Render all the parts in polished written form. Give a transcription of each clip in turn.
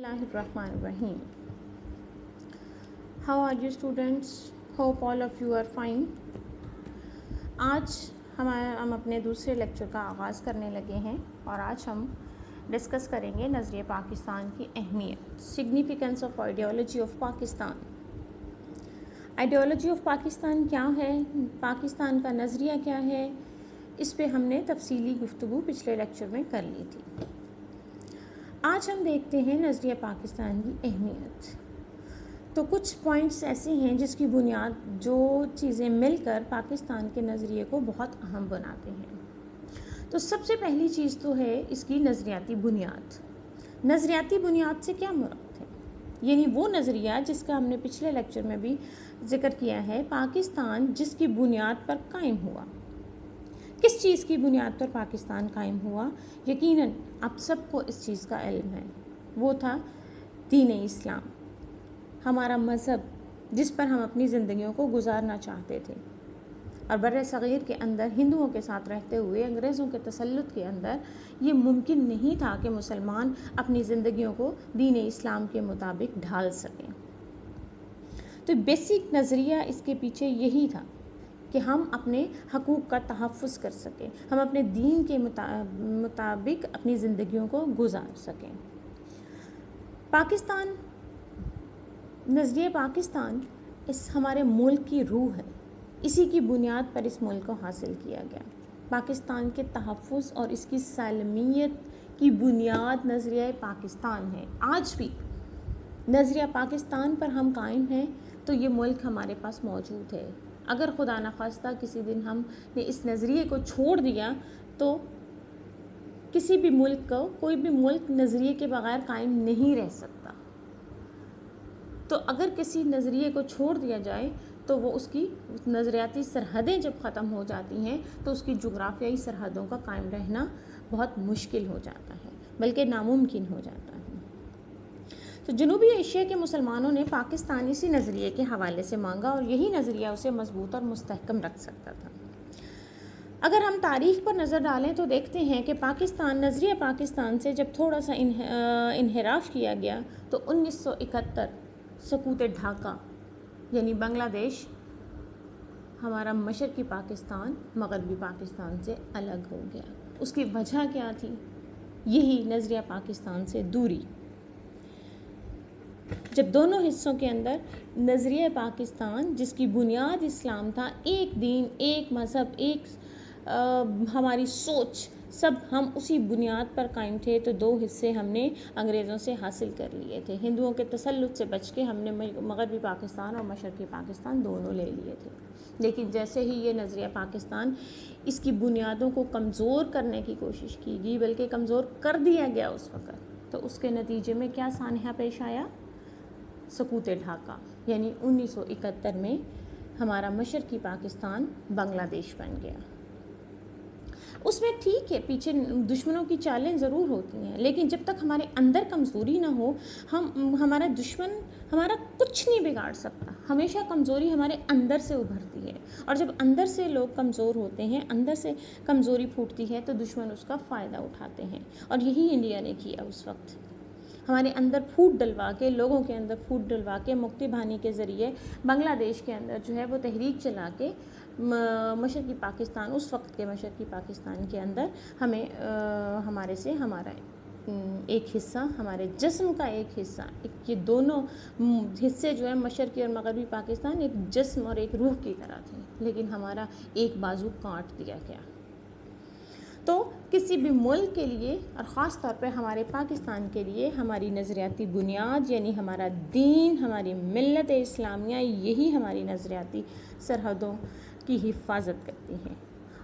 Bismillahirrahmanirrahim. How are you students? Hope all of you are fine. آج ہم اپنے دوسرے لیکچر کا آغاز کرنے لگے ہیں اور آج ہم ڈسکس کریں گے نظریہ پاکستان کی اہمیت. Significance of ideology of Pakistan. Ideology of Pakistan کیا ہے؟ پاکستان کا نظریہ کیا ہے؟ اس پہ ہم نے تفصیلی گفتگو پچھلے لیکچر میں کر لی تھی. آج ہم دیکھتے ہیں نظریہ پاکستان کی اہمیت. تو کچھ پوائنٹس ایسے ہیں جس کی بنیاد جو چیزیں مل کر پاکستان کے نظریے کو بہت اہم بناتے ہیں. تو سب سے پہلی چیز تو ہے اس کی نظریاتی بنیاد. نظریاتی بنیاد سے کیا مراد ہے؟ یعنی وہ نظریہ جس کا ہم نے پچھلے لیکچر میں بھی ذکر کیا ہے، پاکستان جس کی بنیاد پر قائم ہوا. کس چیز کی بنیاد پر پاکستان قائم ہوا؟ یقیناً آپ سب کو اس چیز کا علم ہے، وہ تھا دین اسلام، ہمارا مذہب جس پر ہم اپنی زندگیوں کو گزارنا چاہتے تھے. اور بر صغیر کے اندر ہندوؤں کے ساتھ رہتے ہوئے انگریزوں کے تسلط کے اندر یہ ممکن نہیں تھا کہ مسلمان اپنی زندگیوں کو دین اسلام کے مطابق ڈھال سکیں. تو بیسک نظریہ اس کے پیچھے یہی تھا کہ ہم اپنے حقوق کا تحفظ کر سکیں، ہم اپنے دین کے مطابق اپنی زندگیوں کو گزار سکیں. پاکستان، نظریہ پاکستان اس ہمارے ملک کی روح ہے. اسی کی بنیاد پر اس ملک کو حاصل کیا گیا. پاکستان کے تحفظ اور اس کی سالمیت کی بنیاد نظریہ پاکستان ہے. آج بھی نظریہ پاکستان پر ہم قائم ہیں تو یہ ملک ہمارے پاس موجود ہے. اگر خدا نخواستہ کسی دن ہم نے اس نظریے کو چھوڑ دیا تو کسی بھی ملک کو، کوئی بھی ملک نظریے کے بغیر قائم نہیں رہ سکتا. تو اگر کسی نظریے کو چھوڑ دیا جائے تو وہ اس کی نظریاتی سرحدیں جب ختم ہو جاتی ہیں تو اس کی جغرافیائی سرحدوں کا قائم رہنا بہت مشکل ہو جاتا ہے، بلکہ ناممکن ہو جاتا ہے. تو جنوبی ایشیا کے مسلمانوں نے پاکستان اسی نظریے کے حوالے سے مانگا اور یہی نظریہ اسے مضبوط اور مستحکم رکھ سکتا تھا. اگر ہم تاریخ پر نظر ڈالیں تو دیکھتے ہیں کہ پاکستان، نظریہ پاکستان سے جب تھوڑا سا انحراف کیا گیا تو 1971 سقوط ڈھاکہ یعنی بنگلہ دیش ہمارا مشرقی پاکستان مغربی پاکستان سے الگ ہو گیا. اس کی وجہ کیا تھی؟ یہی نظریہ پاکستان سے دوری. جب دونوں حصوں کے اندر نظریہ پاکستان جس کی بنیاد اسلام تھا، ایک دین، ایک مذہب، ایک ہماری سوچ، سب ہم اسی بنیاد پر قائم تھے، تو دو حصے ہم نے انگریزوں سے حاصل کر لیے تھے. ہندوؤں کے تسلط سے بچ کے ہم نے مغربی پاکستان اور مشرقی پاکستان دونوں لے لیے تھے. لیکن جیسے ہی یہ نظریہ پاکستان اس کی بنیادوں کو کمزور کرنے کی کوشش کی گئی، بلکہ کمزور کر دیا گیا اس وقت، تو اس کے نتیجے میں کیا سانحہ پیش آیا؟ سقوط ڈھاکہ. یعنی 1971 میں ہمارا مشرقی پاکستان بنگلہ دیش بن گیا. اس میں ٹھیک ہے، پیچھے دشمنوں کی چالیں ضرور ہوتی ہیں، لیکن جب تک ہمارے اندر کمزوری نہ ہو، ہمارا دشمن ہمارا کچھ نہیں بگاڑ سکتا. ہمیشہ کمزوری ہمارے اندر سے ابھرتی ہے، اور جب اندر سے لوگ کمزور ہوتے ہیں، اندر سے کمزوری پھوٹتی ہے تو دشمن اس کا فائدہ اٹھاتے ہیں. اور یہی انڈیا نے کیا. اس وقت ہمارے اندر پھوٹ ڈلوا کے، لوگوں کے اندر پھوٹ ڈلوا کے، مکتی بھانی کے ذریعے بنگلہ دیش کے اندر جو ہے وہ تحریک چلا کے مشرقی پاکستان، اس وقت کے مشرقی پاکستان کے اندر ہمیں ہمارے سے ہمارا ایک حصہ، ہمارے جسم کا ایک حصہ، یہ دونوں حصے جو ہیں مشرقی اور مغربی پاکستان ایک جسم اور ایک روح کی طرح تھے، لیکن ہمارا ایک بازو کاٹ دیا گیا. تو کسی بھی ملک کے لیے اور خاص طور پہ ہمارے پاکستان کے لیے ہماری نظریاتی بنیاد یعنی ہمارا دین، ہماری ملت اسلامیہ، یہی ہماری نظریاتی سرحدوں کی حفاظت کرتی ہیں.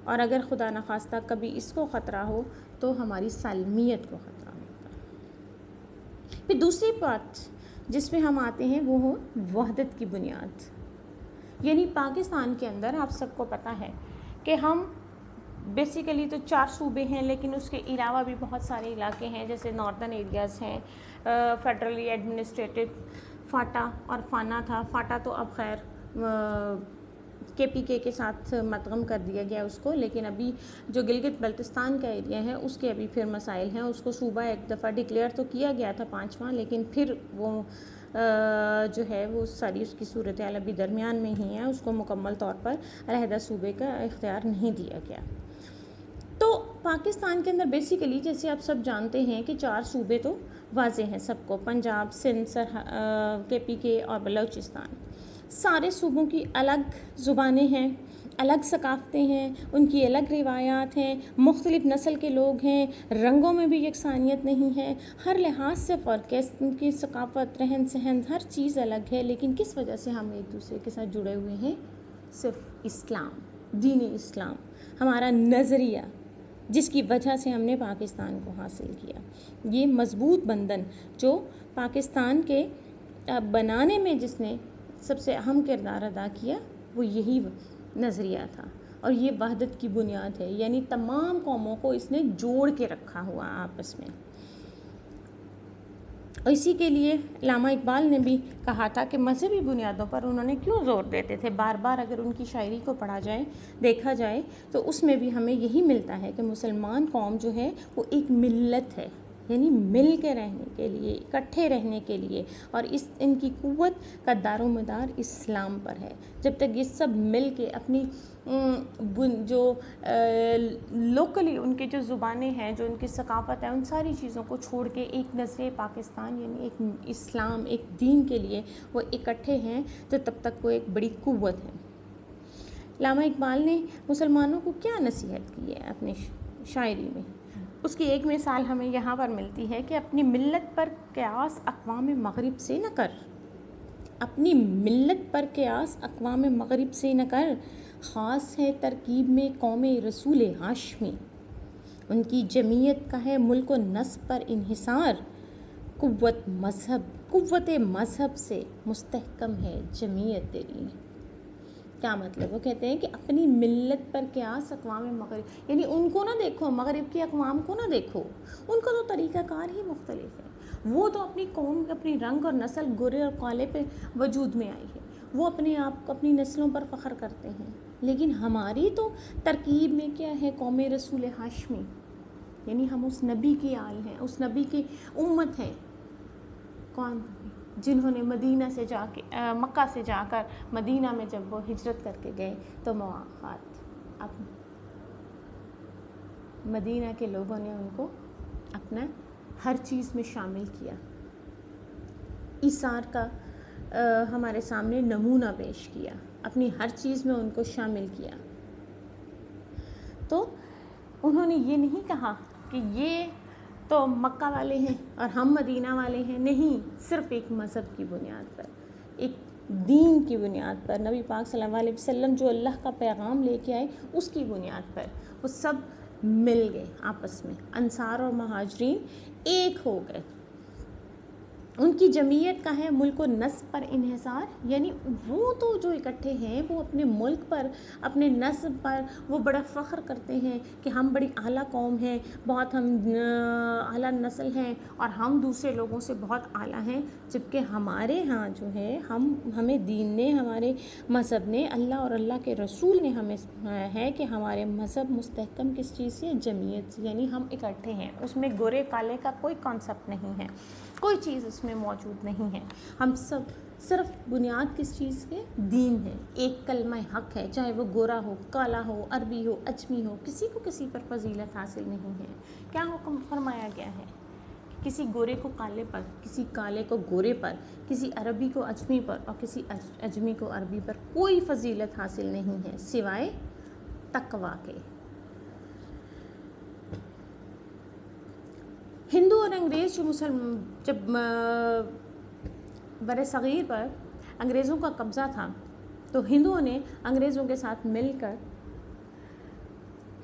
اور اگر خدا نخواستہ کبھی اس کو خطرہ ہو تو ہماری سالمیت کو خطرہ ہوتا ہے. پھر دوسری بات جس پہ ہم آتے ہیں وہ ہو وحدت کی بنیاد. یعنی پاکستان کے اندر آپ سب کو پتہ ہے کہ ہم بیسیکلی تو 4 صوبے ہیں، لیکن اس کے علاوہ بھی بہت سارے علاقے ہیں، جیسے ناردرن ایریاز ہیں، KPK کے ساتھ مدغم کر دیا گیا اس کو، لیکن ابھی جو گلگت بلتستان کا ایریا ہے اس کے ابھی پھر مسائل ہیں. اس کو صوبہ ایک دفعہ ڈکلیئر تو کیا گیا تھا 5واں، لیکن پھر وہ جو ہے وہ ساری اس کی صورتحال ابھی درمیان میں ہی ہے، اس کو مکمل طور پر علیحدہ صوبے کا اختیار نہیں دیا گیا. تو پاکستان کے اندر بیسیکلی جیسے آپ سب جانتے ہیں کہ 4 صوبے تو واضح ہیں سب کو، پنجاب، سندھ، KPK اور بلوچستان. سارے صوبوں کی الگ زبانیں ہیں، الگ ثقافتیں ہیں، ان کی الگ روایات ہیں، مختلف نسل کے لوگ ہیں، رنگوں میں بھی یکسانیت نہیں ہے، ہر لحاظ سے فرق ہے، ان کی ثقافت، رہن سہن، ہر چیز الگ ہے. لیکن کس وجہ سے ہم ایک دوسرے کے ساتھ جڑے ہوئے ہیں؟ صرف اسلام، دین اسلام، ہمارا نظریہ جس کی وجہ سے ہم نے پاکستان کو حاصل کیا. یہ مضبوط بندھن جو پاکستان کے بنانے میں جس نے سب سے اہم کردار ادا کیا وہ یہی نظریہ تھا، اور یہ وحدت کی بنیاد ہے. یعنی تمام قوموں کو اس نے جوڑ کے رکھا ہوا آپس میں. اور اسی کے لیے علامہ اقبال نے بھی کہا تھا کہ مذہبی بنیادوں پر انہوں نے کیوں زور دیتے تھے. بار بار اگر ان کی شاعری کو پڑھا جائے، دیکھا جائے، تو اس میں بھی ہمیں یہی ملتا ہے کہ مسلمان قوم جو ہے وہ ایک ملت ہے، یعنی مل کے رہنے کے لیے، اکٹھے رہنے کے لیے، اور ان کی قوت کا دار و مدار اسلام پر ہے. جب تک یہ سب مل کے اپنی جو لوکلی ان کے جو زبانیں ہیں، جو ان کی ثقافت ہے، ان ساری چیزوں کو چھوڑ کے ایک نظریہ پاکستان یعنی ایک اسلام، ایک دین کے لیے وہ اکٹھے ہیں، تو تب تک وہ ایک بڑی قوت ہے. علامہ اقبال نے مسلمانوں کو کیا نصیحت کی ہے اپنی شاعری میں؟ اس کی ایک مثال ہمیں یہاں پر ملتی ہے کہ اپنی ملت پر قیاس اقوام مغرب سے نہ کر، اپنی ملت پر قیاس اقوام مغرب سے نہ کر، خاص ہے ترکیب میں قوم رسول ہاشمی. ان کی جمعیت کا ہے ملک و نسب پر انحصار، قوت مذہب سے مستحکم ہے جمعیت تیری. کیا مطلب؟ وہ کہتے ہیں کہ اپنی ملت پر قیاس اقوام مغرب، یعنی ان کو نہ دیکھو، مغرب کی اقوام کو نہ دیکھو، ان کا تو طریقہ کار ہی مختلف ہے. وہ تو اپنی قوم، اپنی رنگ اور نسل، گورے اور کالے پہ وجود میں آئی ہے، وہ اپنے آپ کو اپنی نسلوں پر فخر کرتے ہیں. لیکن ہماری تو ترکیب میں کیا ہے؟ قوم رسول ہاشمی، یعنی ہم اس نبی کی آل ہیں، اس نبی کی امت ہیں. کون؟ جنہوں نے مدینہ سے جا کے مکہ سے جا کر مدینہ میں جب وہ ہجرت کر کے گئے تو مواقعات، اب مدینہ کے لوگوں نے ان کو اپنا ہر چیز میں شامل کیا، ایثار کا ہمارے سامنے نمونہ پیش کیا، اپنی ہر چیز میں ان کو شامل کیا. تو انہوں نے یہ نہیں کہا کہ یہ تو مکہ والے ہیں اور ہم مدینہ والے ہیں، نہیں، صرف ایک مذہب کی بنیاد پر، ایک دین کی بنیاد پر، نبی پاک صلی اللہ علیہ وسلم جو اللہ کا پیغام لے کے آئے اس کی بنیاد پر وہ سب مل گئے آپس میں. انصار اور مہاجرین ایک ہو گئے. ان کی جمعیت کا ہے ملک و نسب پر انحصار، یعنی وہ تو جو اکٹھے ہیں وہ اپنے ملک پر، اپنے نسب پر وہ بڑا فخر کرتے ہیں کہ ہم بڑی اعلیٰ قوم ہیں، بہت ہم اعلیٰ نسل ہیں اور ہم دوسرے لوگوں سے بہت اعلیٰ ہیں. جبکہ ہمارے ہاں جو ہے ہمیں دین نے، ہمارے مذہب نے، اللہ اور اللہ کے رسول نے ہمیں ہے کہ ہمارے مذہب مستحکم کس چیز سے؟ جمعیت سے، یعنی ہم اکٹھے ہیں. اس میں گورے کالے کا کوئی کانسیپٹ نہیں ہے، کوئی چیز اس میں موجود نہیں ہے. ہم سب صرف بنیاد کس چیز کے؟ دین ہے. ایک کلمہ حق ہے، چاہے وہ گورا ہو، کالا ہو، عربی ہو، اجمی ہو، کسی کو کسی پر فضیلت حاصل نہیں ہے. کیا حکم فرمایا گیا ہے؟ کسی گورے کو کالے پر، کسی کالے کو گورے پر، کسی عربی کو اجمی پر اور کسی اجمی کو عربی پر کوئی فضیلت حاصل نہیں ہے سوائے تقویٰ کے. ہندو اور انگریز جب بر صغیر پر انگریزوں کا قبضہ تھا تو ہندوؤں نے انگریزوں کے ساتھ مل کر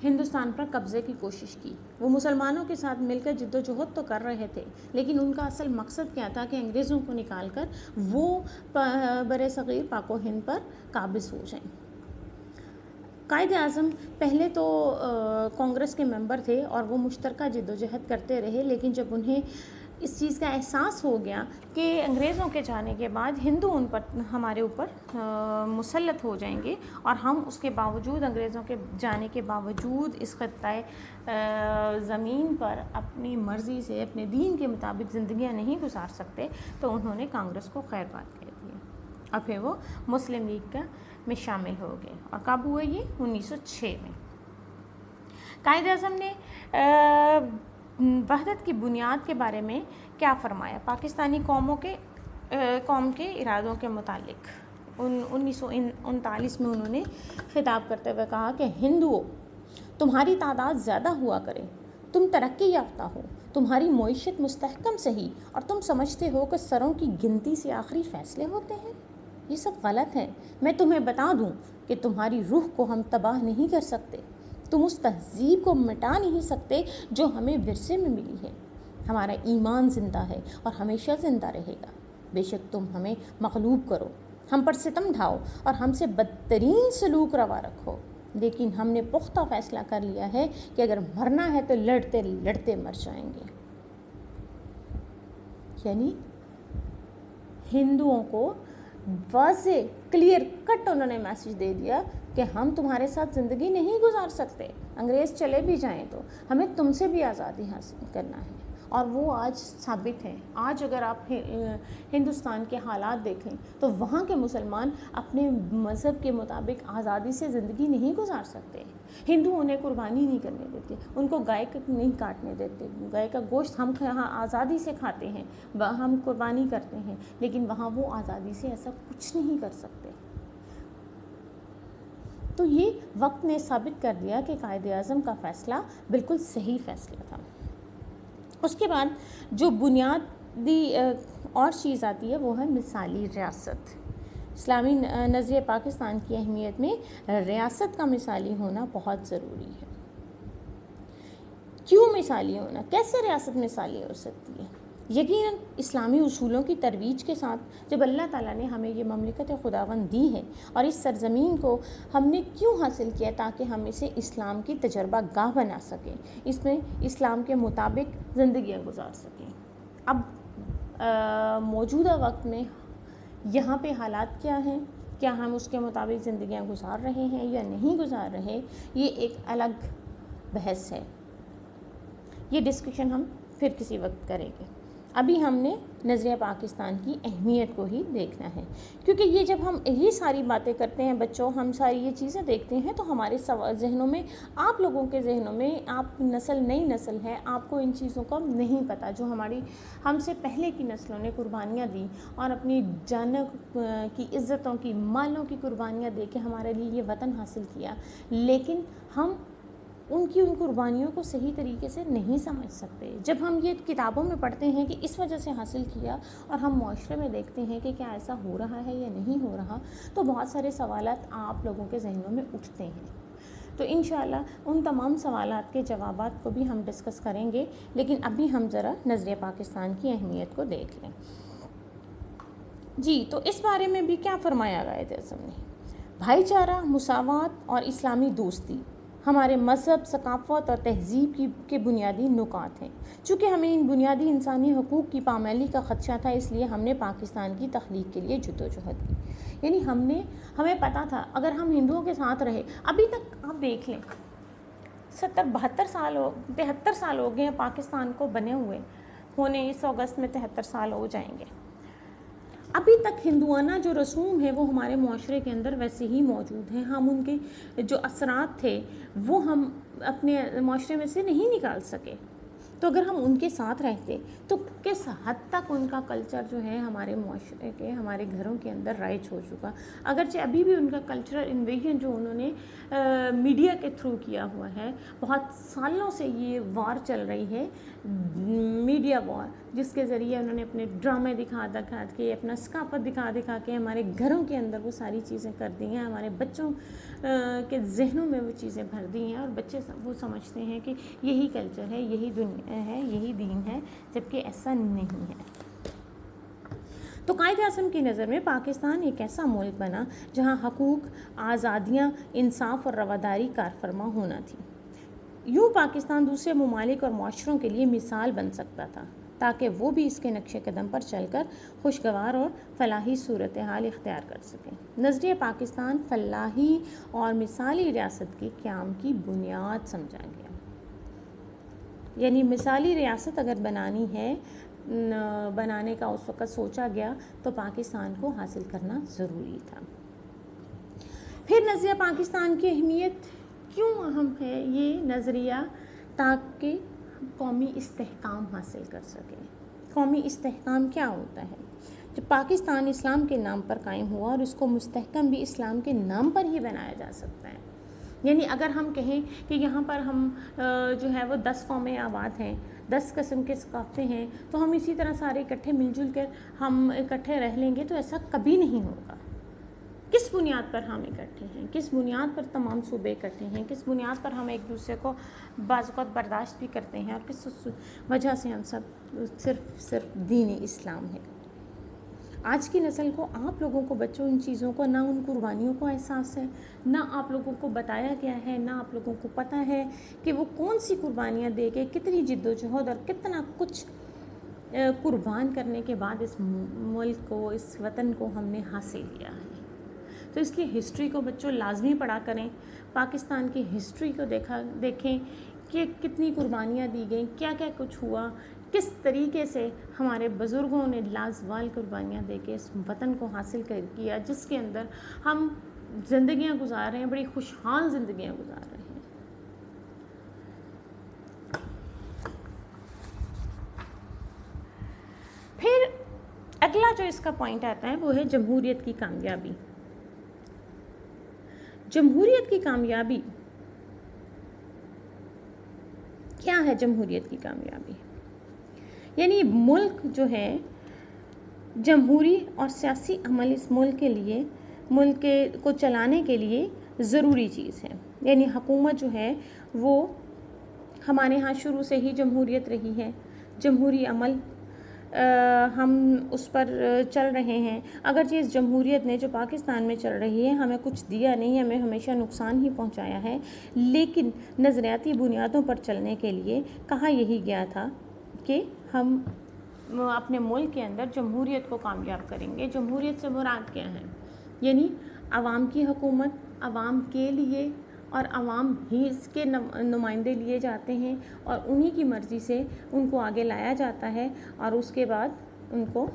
ہندوستان پر قبضے کی کوشش کی. وہ مسلمانوں کے ساتھ مل کر جد و جہد تو کر رہے تھے، لیکن ان کا اصل مقصد کیا تھا کہ انگریزوں کو نکال کر وہ بر صغیر پاک و ہند پر قابض ہو جائیں. قائد اعظم پہلے تو کانگریس کے ممبر تھے اور وہ مشترکہ جد و جہد کرتے رہے، لیکن جب انہیں اس چیز کا احساس ہو گیا کہ انگریزوں کے جانے کے بعد ہندو ان پر ہمارے اوپر مسلط ہو جائیں گے، اور ہم اس کے باوجود، انگریزوں کے جانے کے باوجود اس خطۂ زمین پر اپنی مرضی سے اپنے دین کے مطابق زندگیاں نہیں گزار سکتے، تو انہوں نے کانگریس کو خیر بات کہہ دیا اور پھر وہ مسلم لیگ میں شامل ہو گئے۔ اور کب ہوا یہ؟ 1906 میں۔ قائد اعظم نے وحدت کی بنیاد کے بارے میں کیا فرمایا؟ پاکستانی قوم کے ارادوں کے متعلق 1939 میں انہوں نے خطاب کرتے ہوئے کہا کہ ہندوؤں، تمہاری تعداد زیادہ ہوا کرے، تم ترقی یافتہ ہو، تمہاری معیشت مستحکم صحیح، اور تم سمجھتے ہو کہ سروں کی گنتی سے آخری فیصلے ہوتے ہیں۔ یہ سب غلط ہے۔ میں تمہیں بتا دوں کہ تمہاری روح کو ہم تباہ نہیں کر سکتے، تم اس تہذیب کو مٹا نہیں سکتے جو ہمیں ورثے میں ملی ہے۔ ہمارا ایمان زندہ ہے اور ہمیشہ زندہ رہے گا۔ بے شک تم ہمیں مغلوب کرو، ہم پر ستم ڈھاؤ اور ہم سے بدترین سلوک روا رکھو، لیکن ہم نے پختہ فیصلہ کر لیا ہے کہ اگر مرنا ہے تو لڑتے لڑتے مر جائیں گے۔ یعنی ہندوؤں کو واضح کلیئر کٹ انہوں نے میسج دے دیا کہ ہم تمہارے ساتھ زندگی نہیں گزار سکتے، انگریز چلے بھی جائیں تو ہمیں تم سے بھی آزادی حاصل کرنا ہے۔ اور وہ آج ثابت ہے۔ آج اگر آپ ہندوستان کے حالات دیکھیں تو وہاں کے مسلمان اپنے مذہب کے مطابق آزادی سے زندگی نہیں گزار سکتے۔ ہندو انہیں قربانی نہیں کرنے دیتے، ان کو گائے نہیں کاٹنے دیتے، گائے کا گوشت ہم یہاں آزادی سے کھاتے ہیں، ہم قربانی کرتے ہیں، لیکن وہاں وہ آزادی سے ایسا کچھ نہیں کر سکتے۔ تو یہ وقت نے ثابت کر دیا کہ قائد اعظم کا فیصلہ بالکل صحیح فیصلہ تھا۔ اس کے بعد جو بنیادی اور چیز آتی ہے وہ ہے مثالی ریاست۔ اسلامی نظریہ پاکستان کی اہمیت میں ریاست کا مثالی ہونا بہت ضروری ہے۔ کیوں مثالی ہونا؟ کیسے ریاست مثالی ہو سکتی ہے؟ یقیناً اسلامی اصولوں کی ترویج کے ساتھ جب اللہ تعالیٰ نے ہمیں یہ مملکت خداوند دی ہے، اور اس سرزمین کو ہم نے کیوں حاصل کیا؟ تاکہ ہم اسے اسلام کی تجربہ گاہ بنا سکیں، اس میں اسلام کے مطابق زندگیاں گزار سکیں۔ اب موجودہ وقت میں یہاں پہ حالات کیا ہیں؟ کیا ہم اس کے مطابق زندگیاں گزار رہے ہیں یا نہیں گزار رہے؟ یہ ایک الگ بحث ہے، یہ ڈسکشن ہم پھر کسی وقت کریں گے۔ ابھی ہم نے نظریہ پاکستان کی اہمیت کو ہی دیکھنا ہے، کیونکہ یہ جب ہم یہ ساری باتیں کرتے ہیں بچوں، ہم ساری یہ چیزیں دیکھتے ہیں تو ہمارے ذہنوں میں، آپ لوگوں کے ذہنوں میں، آپ نئی نسل ہے، آپ کو ان چیزوں کا نہیں پتہ، جو ہم سے پہلے کی نسلوں نے قربانیاں دی اور اپنی جانوں کی، عزتوں کی، مالوں کی قربانیاں دے کے ہمارے لیے یہ وطن حاصل کیا، لیکن ہم ان قربانیوں کو صحیح طریقے سے نہیں سمجھ سکتے۔ جب ہم یہ کتابوں میں پڑھتے ہیں کہ اس وجہ سے حاصل کیا، اور ہم معاشرے میں دیکھتے ہیں کہ کیا ایسا ہو رہا ہے یا نہیں ہو رہا، تو بہت سارے سوالات آپ لوگوں کے ذہنوں میں اٹھتے ہیں۔ تو انشاءاللہ ان تمام سوالات کے جوابات کو بھی ہم ڈسکس کریں گے، لیکن ابھی ہم ذرا نظریہ پاکستان کی اہمیت کو دیکھ لیں۔ جی، تو اس بارے میں بھی کیا فرمایا قائد اعظم نے؟ بھائی چارہ، مساوات اور اسلامی دوستی ہمارے مذہب، ثقافت اور تہذیب کے بنیادی نکات ہیں۔ چونکہ ہمیں ان بنیادی انسانی حقوق کی پامالی کا خدشہ تھا، اس لیے ہم نے پاکستان کی تخلیق کے لیے جدوجہد کی۔ یعنی ہمیں پتہ تھا اگر ہم ہندوؤں کے ساتھ رہے، ابھی تک آپ دیکھ لیں 73 سال ہو گئے ہیں پاکستان کو بنے ہوئے ہونے، اس اگست میں 73 سال ہو جائیں گے، ابھی تک ہندوانہ جو رسوم ہے وہ ہمارے معاشرے کے اندر ویسے ہی موجود ہیں۔ ہم ان کے جو اثرات تھے وہ ہم اپنے معاشرے میں سے نہیں نکال سکے۔ تو اگر ہم ان کے ساتھ رہتے تو کس حد تک ان کا کلچر جو ہے ہمارے معاشرے کے، ہمارے گھروں کے اندر رائج ہو چکا۔ اگرچہ ابھی بھی ان کا کلچرل انویژن جو انہوں نے میڈیا کے تھرو کیا ہوا ہے، بہت سالوں سے یہ وار چل رہی ہے، میڈیا وار، جس کے ذریعے انہوں نے اپنے ڈرامے دکھا کے، اپنا ثقافت دکھا کے ہمارے گھروں کے اندر وہ ساری چیزیں کر دی ہیں، ہمارے بچوں کے ذہنوں میں وہ چیزیں بھر دی ہیں، اور بچے وہ سمجھتے ہیں کہ یہی کلچر ہے، یہی دنیا ہے، یہی دین ہے، جبکہ ایسا نہیں ہے۔ تو قائد اعظم کی نظر میں پاکستان ایک ایسا ملک بنا جہاں حقوق، آزادیاں، انصاف اور رواداری کارفرما ہونا تھی۔ یوں پاکستان دوسرے ممالک اور معاشروں کے لیے مثال بن سکتا تھا۔ تاکہ وہ بھی اس کے نقش قدم پر چل کر خوشگوار اور فلاحی صورتحال اختیار کر سکیں۔ نظریہ پاکستان فلاحی اور مثالی ریاست کے قیام کی بنیاد سمجھا گیا۔ یعنی مثالی ریاست اگر بنانی ہے، بنانے کا اس وقت سوچا گیا تو پاکستان کو حاصل کرنا ضروری تھا۔ پھر نظریہ پاکستان کی اہمیت کیوں اہم ہے؟ یہ نظریہ تاکہ قومی استحکام حاصل کر سکے۔ قومی استحکام کیا ہوتا ہے؟ جب پاکستان اسلام کے نام پر قائم ہوا اور اس کو مستحکم بھی اسلام کے نام پر ہی بنایا جا سکتا ہے۔ یعنی اگر ہم کہیں کہ یہاں پر ہم جو ہے وہ 10 قومیں آباد ہیں، 10 قسم کے ثقافتیں ہیں، تو ہم اسی طرح سارے اکٹھے مل جل کر ہم اکٹھے رہ لیں گے، تو ایسا کبھی نہیں ہوگا۔ کس بنیاد پر ہم اکٹھے ہیں؟ کس بنیاد پر تمام صوبے اکٹھے ہیں؟ کس بنیاد پر ہم ایک دوسرے کو بعض اوقات برداشت بھی کرتے ہیں؟ اور کس وجہ سے ہم سب صرف دین اسلام ہے۔ آج کی نسل کو، آپ لوگوں کو، بچوں، ان چیزوں کو، نہ ان قربانیوں کو احساس ہے، نہ آپ لوگوں کو بتایا گیا ہے، نہ آپ لوگوں کو پتہ ہے کہ وہ کون سی قربانیاں دے کے، کتنی جد و جہد اور کتنا کچھ قربان کرنے کے بعد اس ملک کو، اس وطن کو ہم نے حاصل کیا ہے۔ تو اس لیے ہسٹری کو بچوں لازمی پڑھا کریں، پاکستان کی ہسٹری کو دیکھیں کہ کتنی قربانیاں دی گئیں، کیا کیا کچھ ہوا، کس طریقے سے ہمارے بزرگوں نے لازوال قربانیاں دے کے اس وطن کو حاصل کیا، جس کے اندر ہم زندگیاں گزار رہے ہیں، بڑی خوشحال زندگیاں گزار رہے ہیں۔ پھر اگلا جو اس کا پوائنٹ آتا ہے وہ ہے جمہوریت کی کامیابی۔ جمہوریت کی کامیابی کیا ہے؟ جمہوریت کی کامیابی یعنی ملک جو ہے، جمہوری اور سیاسی عمل اس ملک کے لیے، ملک کو چلانے کے لیے ضروری چیز ہے۔ یعنی حکومت جو ہے وہ ہمارے ہاں شروع سے ہی جمہوریت رہی ہے، جمہوری عمل ہم اس پر چل رہے ہیں۔ اگرچہ اس جمہوریت نے جو پاکستان میں چل رہی ہے ہمیں کچھ دیا نہیں، ہمیں ہمیشہ نقصان ہی پہنچایا ہے، لیکن نظریاتی بنیادوں پر چلنے کے لیے کہا یہی گیا تھا کہ ہم اپنے ملک کے اندر جمہوریت کو کامیاب کریں گے۔ جمہوریت سے مراد کیا ہے؟ یعنی عوام کی حکومت، عوام کے لیے، اور عوام ہی اس کے نمائندے لیے جاتے ہیں اور انہی کی مرضی سے ان کو آگے لایا جاتا ہے، اور اس کے بعد ان کو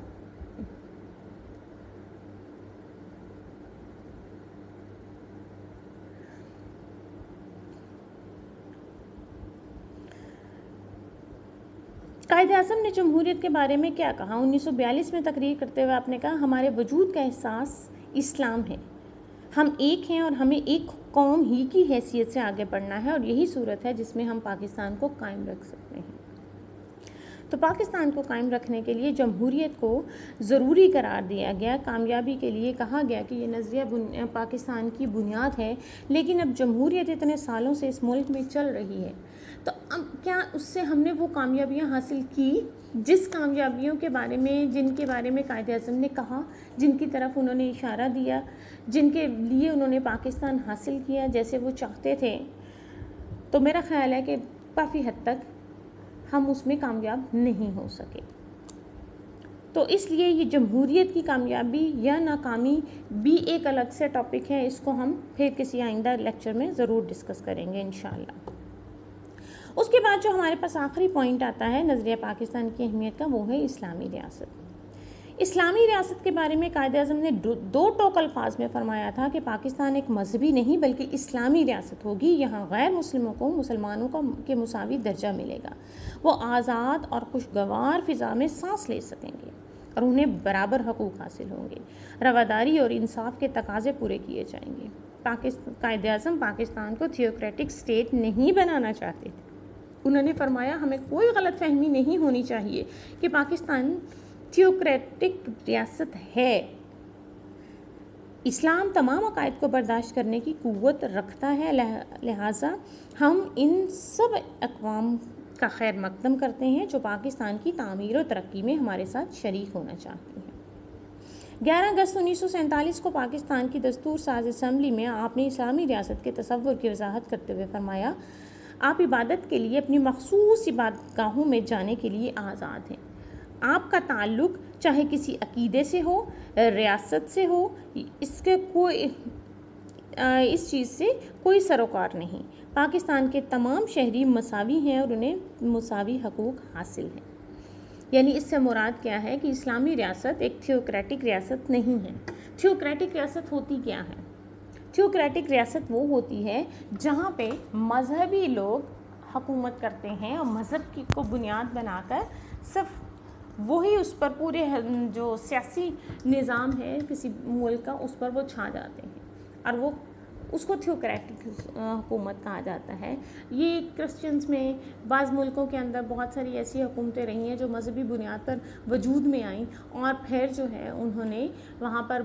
قائد اعظم نے جمہوریت کے بارے میں کیا کہا؟ 1942 میں تقریر کرتے ہوئے آپ نے کہا، ہمارے وجود کا احساس اسلام ہے، ہم ایک ہیں اور ہمیں ایک قوم ہی کی حیثیت سے آگے بڑھنا ہے، اور یہی صورت ہے جس میں ہم پاکستان کو قائم رکھ سکتے ہیں۔ تو پاکستان کو قائم رکھنے کے لیے جمہوریت کو ضروری قرار دیا گیا۔ کامیابی کے لیے کہا گیا کہ یہ نظریہ پاکستان کی بنیاد ہے، لیکن اب جمہوریت اتنے سالوں سے اس ملک میں چل رہی ہے، تو اب کیا اس سے ہم نے وہ کامیابیاں حاصل کی جس کامیابیوں کے بارے میں، جن کے بارے میں قائد اعظم نے کہا، جن کی طرف انہوں نے اشارہ دیا، جن کے لیے انہوں نے پاکستان حاصل کیا جیسے وہ چاہتے تھے؟ تو میرا خیال ہے کہ کافی حد تک ہم اس میں کامیاب نہیں ہو سکے۔ تو اس لیے یہ جمہوریت کی کامیابی یا ناکامی بھی ایک الگ سے ٹاپک ہے، اس کو ہم پھر کسی آئندہ لیکچر میں ضرور ڈسکس کریں گے انشاءاللہ۔ اس کے بعد جو ہمارے پاس آخری پوائنٹ آتا ہے نظریہ پاکستان کی اہمیت کا، وہ ہے اسلامی ریاست۔ اسلامی ریاست کے بارے میں قائد اعظم نے دو ٹوک الفاظ میں فرمایا تھا کہ پاکستان ایک مذہبی نہیں بلکہ اسلامی ریاست ہوگی، یہاں غیر مسلموں کو مسلمانوں کے مساوی درجہ ملے گا، وہ آزاد اور خوشگوار فضا میں سانس لے سکیں گے اور انہیں برابر حقوق حاصل ہوں گے، رواداری اور انصاف کے تقاضے پورے کیے جائیں گے۔ قائد اعظم پاکستان کو تھیوکریٹک سٹیٹ نہیں بنانا چاہتے تھے۔ انہوں نے فرمایا ہمیں کوئی غلط فہمی نہیں ہونی چاہیے کہ پاکستان تھیوکریٹک ریاست ہے، اسلام تمام عقائد کو برداشت کرنے کی قوت رکھتا ہے، لہٰذا ہم ان سب اقوام کا خیر مقدم کرتے ہیں جو پاکستان کی تعمیر و ترقی میں ہمارے ساتھ شریک ہونا چاہتے ہیں۔ 11 اگست 1947 کو پاکستان کی دستور ساز اسمبلی میں آپ نے اسلامی ریاست کے تصور کی وضاحت کرتے ہوئے فرمایا، آپ عبادت کے لیے اپنی مخصوص عبادت گاہوں میں جانے کے لیے آزاد ہیں، آپ کا تعلق چاہے کسی عقیدے سے ہو، ریاست سے ہو، اس چیز سے کوئی سروکار نہیں۔ پاکستان کے تمام شہری مساوی ہیں اور انہیں مساوی حقوق حاصل ہیں۔ یعنی اس سے مراد کیا ہے کہ اسلامی ریاست ایک تھیوکریٹک ریاست نہیں ہے۔ تھیوکریٹک ریاست ہوتی کیا ہے؟ تھیوکریٹک ریاست وہ ہوتی ہے جہاں پہ مذہبی لوگ حکومت کرتے ہیں اور مذہب کو بنیاد بنا کر صرف وہی اس پر پورے جو سیاسی نظام ہے کسی ملک کا اس پر وہ چھا جاتے ہیں، اور وہ اس کو تھیوکریٹک حکومت کہا جاتا ہے۔ یہ کرسچنز میں بعض ملکوں کے اندر بہت ساری ایسی حکومتیں رہی ہیں جو مذہبی بنیاد پر وجود میں آئیں، اور پھر جو ہے انہوں نے وہاں پر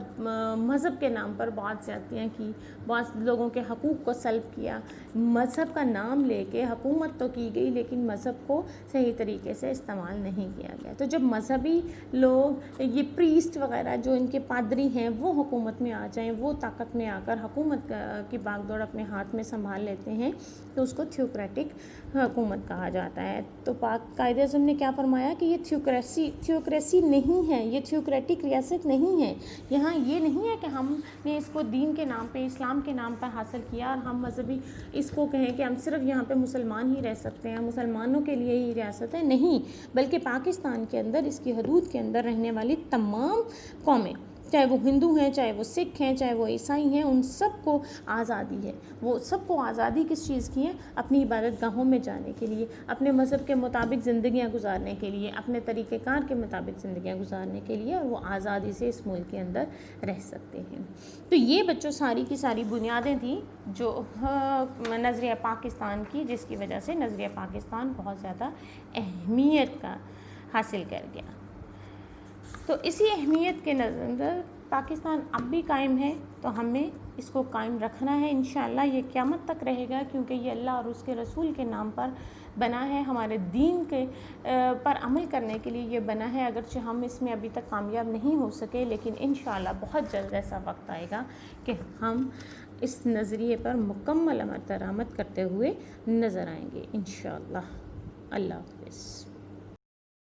مذہب کے نام پر بہت زیادتیاں کی، بہت لوگوں کے حقوق کو سلب کیا۔ مذہب کا نام لے کے حکومت تو کی گئی لیکن مذہب کو صحیح طریقے سے استعمال نہیں کیا گیا۔ تو جب مذہبی لوگ، یہ پریسٹ وغیرہ جو ان کے پادری ہیں، وہ حکومت میں آ جائیں، وہ طاقت میں آ کر حکومت کی باغ دوڑ اپنے ہاتھ میں سنبھال لیتے ہیں، تو اس کو تھیوکریٹک حکومت کہا جاتا ہے۔ تو پاک قائد اعظم نے کیا فرمایا کہ یہ تھیوکریسی نہیں ہے، یہ تھیوکریٹک ریاست نہیں ہے۔ یہاں یہ نہیں ہے کہ ہم نے اس کو دین کے نام پہ، اسلام کے نام پر حاصل کیا اور ہم مذہبی اس کو کہیں کہ ہم صرف یہاں پہ مسلمان ہی رہ سکتے ہیں، مسلمانوں کے لیے ہی ریاست ہے، نہیں، بلکہ پاکستان کے اندر، اس کی حدود کے اندر رہنے والی تمام قومیں، چاہے وہ ہندو ہیں، چاہے وہ سکھ ہیں، چاہے وہ عیسائی ہیں، ان سب کو آزادی ہے۔ وہ سب کو آزادی کس چیز کی ہے؟ اپنی عبادت گاہوں میں جانے کے لیے، اپنے مذہب کے مطابق زندگیاں گزارنے کے لیے، اپنے طریقہ کار کے مطابق زندگیاں گزارنے کے لیے، اور وہ آزادی سے اس ملک کے اندر رہ سکتے ہیں۔ تو یہ بچوں ساری کی ساری بنیادیں تھیں جو نظریہ پاکستان کی، جس کی وجہ سے نظریہ پاکستان بہت زیادہ اہمیت کا حاصل کر گیا۔ تو اسی اہمیت کے نظر پاکستان اب بھی قائم ہے، تو ہمیں اس کو قائم رکھنا ہے انشاءاللہ۔ یہ قیامت تک رہے گا، کیونکہ یہ اللہ اور اس کے رسول کے نام پر بنا ہے، ہمارے دین کے پر عمل کرنے کے لیے یہ بنا ہے۔ اگرچہ ہم اس میں ابھی تک کامیاب نہیں ہو سکے، لیکن انشاءاللہ بہت جلد ایسا وقت آئے گا کہ ہم اس نظریے پر مکمل عمل درآمد کرتے ہوئے نظر آئیں گے انشاءاللہ۔ اللہ حافظ۔